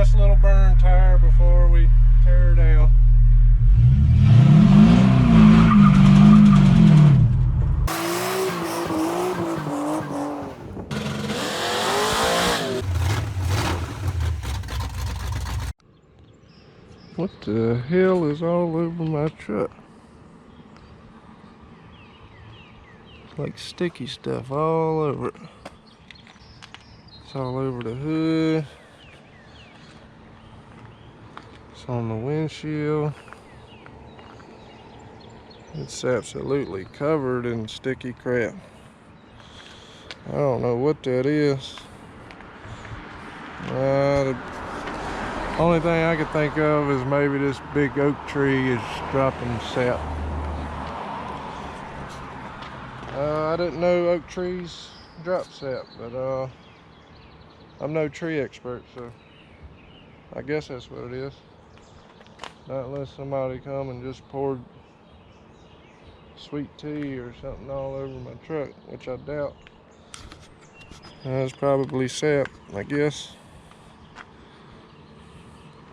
last little burn tire before we tear her down. What the hell is all over my truck? It's like sticky stuff all over it. It's all over the hood. It's on the windshield. It's absolutely covered in sticky crap. I don't know what that is. The only thing I could think of is maybe this big oak tree is dropping sap. I didn't know oak trees drop sap, but I'm no tree expert, so I guess that's what it is. Not unless somebody come and just poured sweet tea or something all over my truck, which I doubt. It's probably sap, I guess.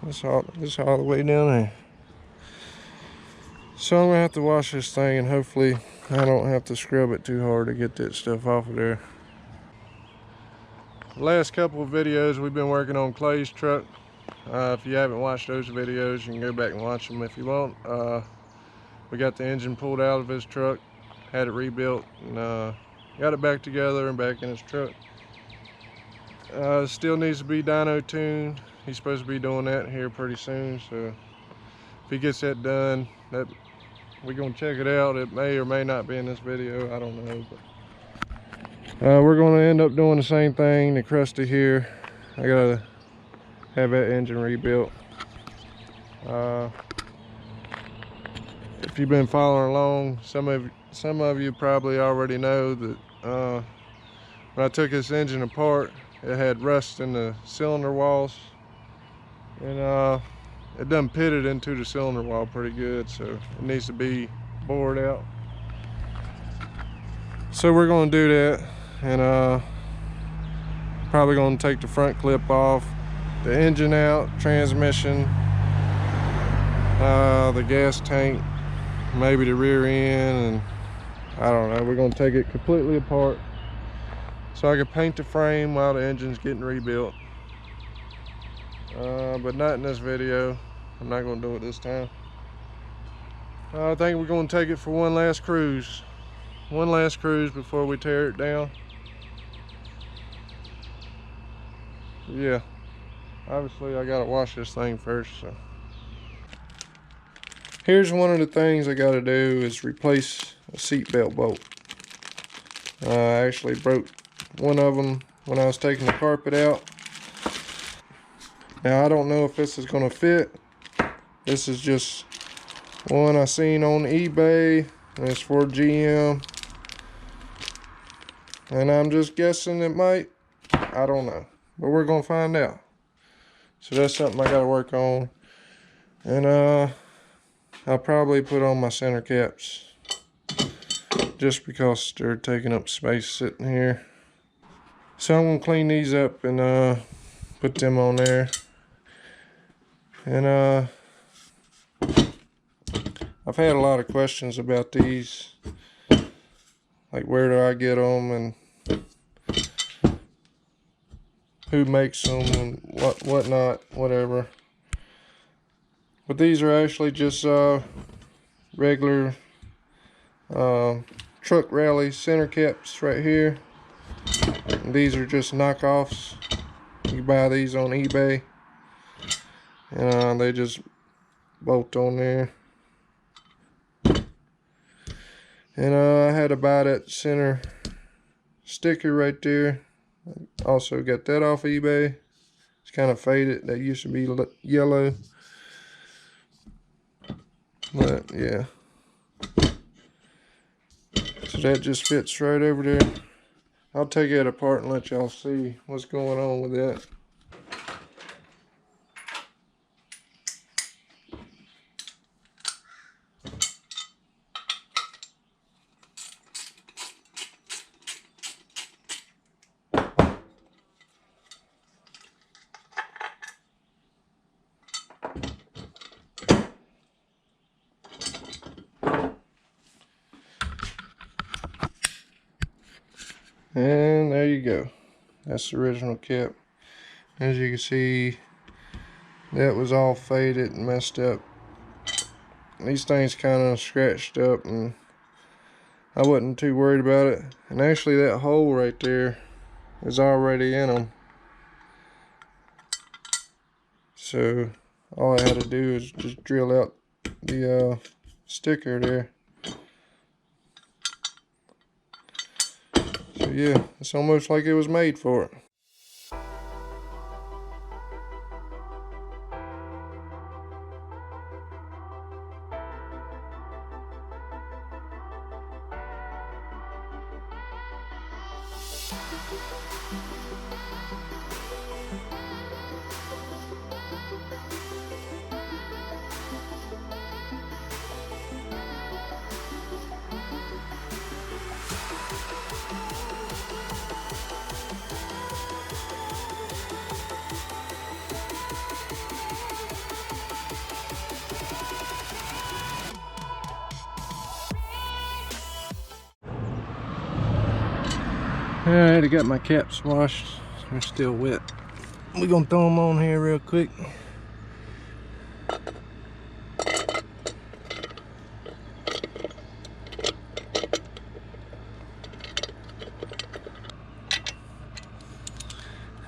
It's all the way down there. So I'm gonna have to wash this thing, and hopefully I don't have to scrub it too hard to get that stuff off of there. The last couple of videos we've been working on Clay's truck. If you haven't watched those videos, you can go back and watch them if you want. We got the engine pulled out of his truck, had it rebuilt, and got it back together and back in his truck. Still needs to be dyno tuned. He's supposed to be doing that here pretty soon, so if he gets that done, we're gonna check it out. It may or may not be in this video, I don't know, but we're gonna end up doing the same thing to Krusty here. I gotta have that engine rebuilt. If you've been following along, some of you probably already know that when I took this engine apart, it had rust in the cylinder walls, and it done pitted into the cylinder wall pretty good, so it needs to be bored out. So we're going to do that, and probably going to take the front clip off, the engine out, transmission, the gas tank, maybe the rear end, and I don't know. We're going to take it completely apart so I can paint the frame while the engine's getting rebuilt. But not in this video. I'm not going to do it this time. I think we're going to take it for one last cruise. One last cruise before we tear it down. Yeah. Obviously I got to wash this thing first, so. Here's one of the things I got to do is replace a seatbelt bolt. I actually broke one of them when I was taking the carpet out. Now I don't know if this is going to fit. This is just one I seen on eBay, and it's for GM. And I'm just guessing it might. I don't know. But we're going to find out. So that's something I got to work on. And I'll probably put on my center caps, just because they're taking up space sitting here. So I'm going to clean these up and put them on there. And I've had a lot of questions about these, like where do I get them and who makes them and whatnot, whatever. But these are actually just regular truck rally center caps right here. And these are just knockoffs. You buy these on eBay, and they just bolt on there. And I had to buy that center sticker right there. Also got that off eBay. It's kind of faded. That used to be yellow. But yeah. So that just fits right over there. I'll take it apart and let y'all see what's going on with that. And there you go. That's the original cap. As you can see, that was all faded and messed up. These things kind of scratched up, and I wasn't too worried about it. And actually that hole right there is already in them. So all I had to do is just drill out the sticker there. So yeah, it's almost like it was made for it. Alright, I got my caps washed. They're still wet. We're gonna throw them on here real quick.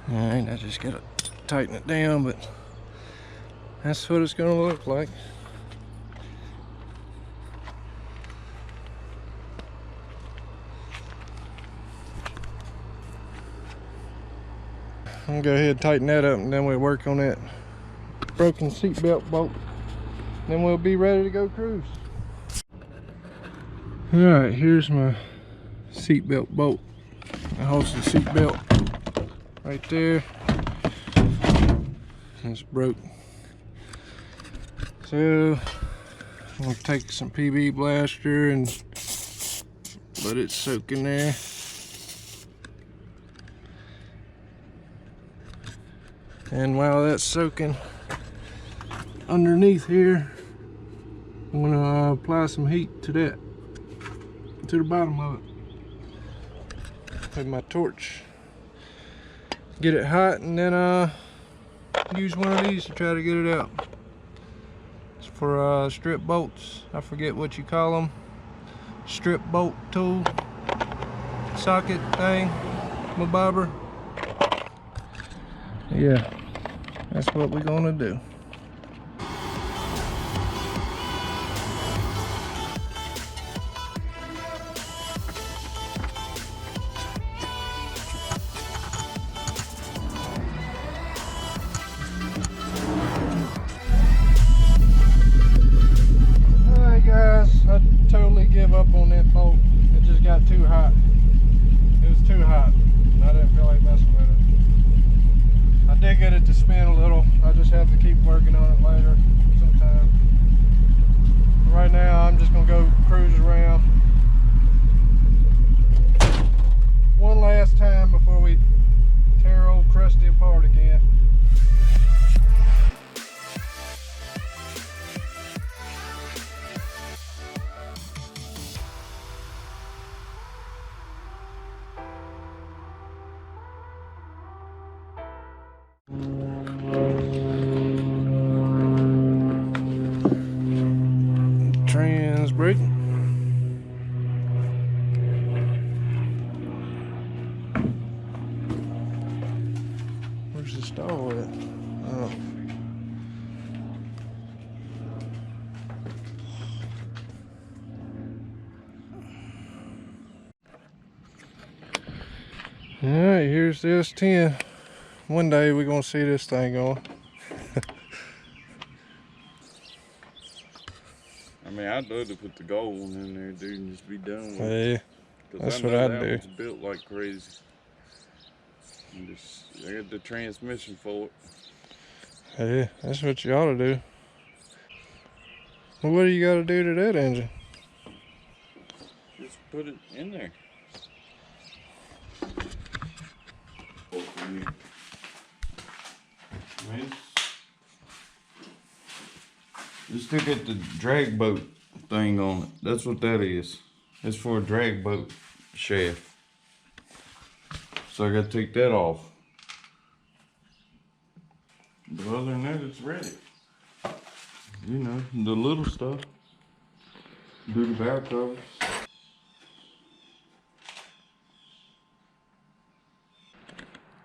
Alright, I just gotta tighten it down, but that's what it's gonna look like. I'm gonna go ahead and tighten that up, and then we'll work on that broken seatbelt bolt. Then we'll be ready to go cruise. Alright, here's my seatbelt bolt. That holds the seatbelt right there. It's broke. So I'm gonna take some PB blaster and let it soak in there. And while that's soaking underneath here, I'm gonna apply some heat to that, to the bottom of it with my torch. Get it hot, and then use one of these to try to get it out. It's for strip bolts. I forget what you call them. Strip bolt tool, socket thing, my bobber. Yeah, that's what we're gonna do. Alright guys, I totally give up on that bolt. It just got too hot. It was too hot. I didn't feel like messing with it. I did get it to spin a little. I just have to keep working on it later sometime. But right now I'm just gonna go cruise around one last time before we tear old Krusty apart again. Trans brake. Where's the stall at? Oh. Alright, here's the S10. One day we're gonna see this thing going. I mean, I'd love to put the gold one in there, dude, and just be done with Yeah, it. that's what I'd do. It's built like crazy. And just, I got the transmission for it. Yeah, that's what you ought to do. Well, what do you got to do to that engine? Just put it in there. Just look at the drag boat thing on it. That's what that is. It's for a drag boat shaft. So I gotta take that off. But other than that, it's ready. You know, the little stuff. Do the valve covers.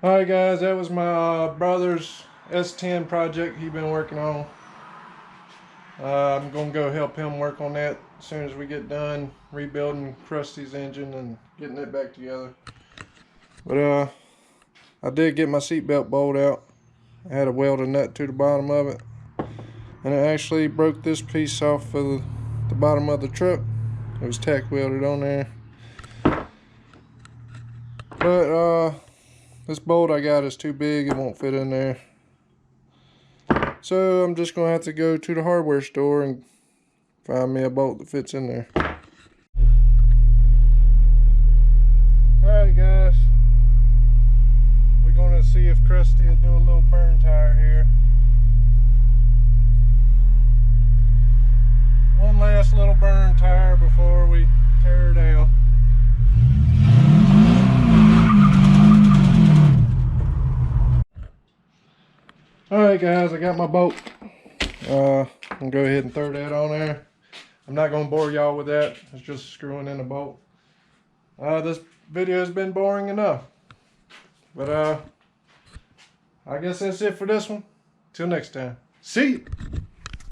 Alright guys, that was my brother's S10 project he been working on. I'm gonna go help him work on that as soon as we get done rebuilding Krusty's engine and getting it back together. But I did get my seatbelt bolt out. I had to weld a nut to the bottom of it, and it actually broke this piece off of the bottom of the truck. It was tack welded on there. But this bolt I got is too big, it won't fit in there. So I'm just gonna have to go to the hardware store and find me a bolt that fits in there. Alright guys, we're gonna see if Krusty will do a little burn tire here. One last little burn tire before we tear her down. Alright guys, I got my bolt. I'm gonna go ahead and throw that on there. I'm not gonna bore y'all with that. It's just screwing in the bolt. This video has been boring enough. But I guess that's it for this one. Till next time. See you.